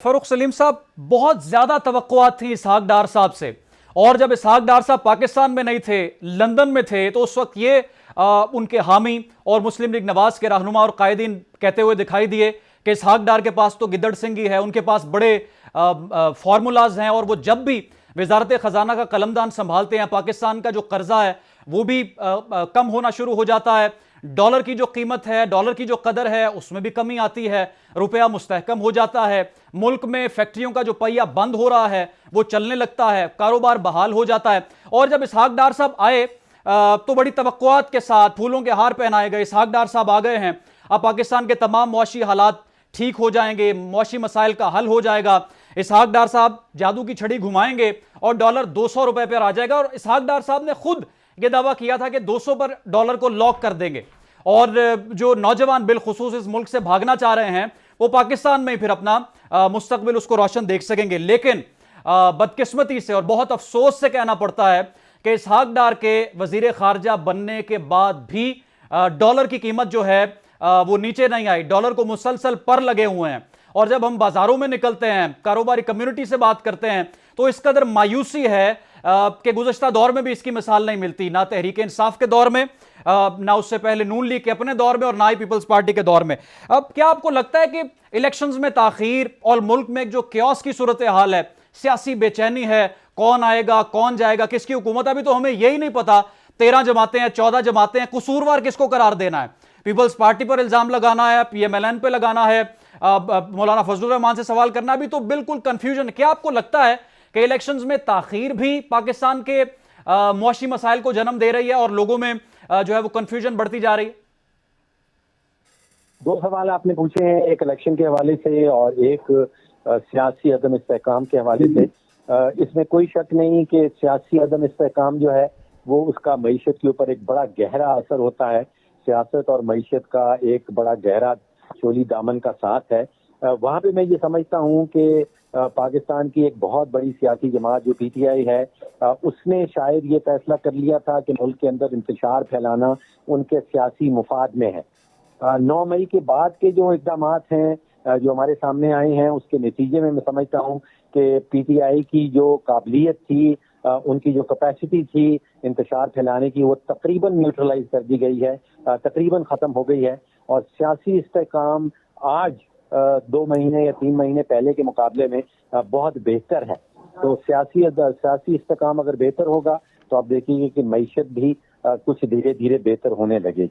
फरूख सलीम साहब, बहुत ज्यादा तवक्कुआत थी इसहाक डार साहब से। और जब इसहाक डार साहब पाकिस्तान में नहीं थे, लंदन में थे, तो उस वक्त ये उनके हामी और मुस्लिम लीग नवाज के रहनुमा और कायदीन कहते हुए दिखाई दिए कि इसहाक डार के पास तो गिद्दड़ सिंह ही है, उनके पास बड़े फार्मूलाज हैं और वो जब भी वजारत खजाना का कलमदान संभालते हैं, पाकिस्तान का जो कर्जा है वो भी कम होना शुरू हो जाता है। डॉलर की जो कीमत है, डॉलर की जो कदर है, उसमें भी कमी आती है, रुपया मुस्तहकम हो जाता है, मुल्क में फैक्ट्रियों का जो पहिया बंद हो रहा है वो चलने लगता है, कारोबार बहाल हो जाता है। और जब इसहाक डार साहब आए तो बड़ी तवक्कुआत के साथ फूलों के हार पहनाए गए। इसहाक डार साहब आ गए हैं, अब पाकिस्तान के तमाम मुआशी हालात ठीक हो जाएंगे, मुआशी मसाइल का हल हो जाएगा। इसहाक डार साहब जादू की छड़ी घुमाएंगे और डॉलर 200 रुपए पर आ जाएगा। और इसहाक डार साहब ने खुद यह दावा किया था कि 200 पर डॉलर को लॉक कर देंगे और जो नौजवान बिलखुसूस इस मुल्क से भागना चाह रहे हैं वो पाकिस्तान में ही फिर अपना मुस्तकबिल उसको रोशन देख सकेंगे। लेकिन बदकिस्मती से और बहुत अफसोस से कहना पड़ता है कि इसहाक डार के वजीर खारजा बनने के बाद भी डॉलर की कीमत जो है वो नीचे नहीं आई, डॉलर को मुसलसल पर लगे हुए हैं। और जब हम बाजारों में निकलते हैं, कारोबारी कम्युनिटी से बात करते हैं, तो इस कदर मायूसी है कि गुज़श्ता दौर में भी इसकी मिसाल नहीं मिलती, ना तहरीक इंसाफ के दौर में, ना उससे पहले नून लीग के अपने दौर में और ना ही पीपल्स पार्टी के दौर में। अब क्या आपको लगता है कि इलेक्शंस में ताखीर और मुल्क में एक जो क्योस की सूरत हाल है, सियासी बेचैनी है, कौन आएगा कौन जाएगा, किसकी हुकूमत, अभी तो हमें यही नहीं पता 13 जमातें हैं, 14 जमातें हैं, कसूरवार किसको करार देना है? पीपल्स पार्टी पर इल्जाम लगाना है, PMLN पे लगाना है, मौलाना फजलुर रहमान से सवाल करना, भी तो बिल्कुल कंफ्यूजन। क्या आपको लगता है कि इलेक्शंस में ताखीर भी पाकिस्तान के मुआशी मसाइल को जन्म दे रही है और लोगों में जो है वो कंफ्यूजन बढ़ती जा रही है? दो सवाल आपने पूछे हैं, एक इलेक्शन के हवाले से और एक सियासी अदम इस्तेहकाम के हवाले से। इसमें कोई शक नहीं कि सियासी अदम इस्तेहकाम जो है वो उसका मईशत के ऊपर एक बड़ा गहरा असर होता है। सियासत और मईशत का एक बड़ा गहरा चोली दामन का साथ है। वहाँ पे मैं ये समझता हूँ कि पाकिस्तान की एक बहुत बड़ी सियासी जमात जो PTI है, उसने शायद ये फैसला कर लिया था कि मुल्क के अंदर इंतशार फैलाना उनके सियासी मुफाद में है। 9 मई के बाद के जो इकदाम हैं जो हमारे सामने आए हैं, उसके नतीजे में मैं समझता हूँ कि PTI की जो काबिलियत थी, उनकी जो कैपेसिटी थी इंतशार फैलाने की, वो तकरीबन न्यूट्रलाइज कर दी गई है, तकरीबन ख़त्म हो गई है। और सियासी इस्तेहकाम आज 2 महीने या 3 महीने पहले के मुकाबले में बहुत बेहतर है। तो सियासी इस्तेहकाम अगर बेहतर होगा तो आप देखिए कि मईशत भी कुछ धीरे धीरे बेहतर होने लगेगी।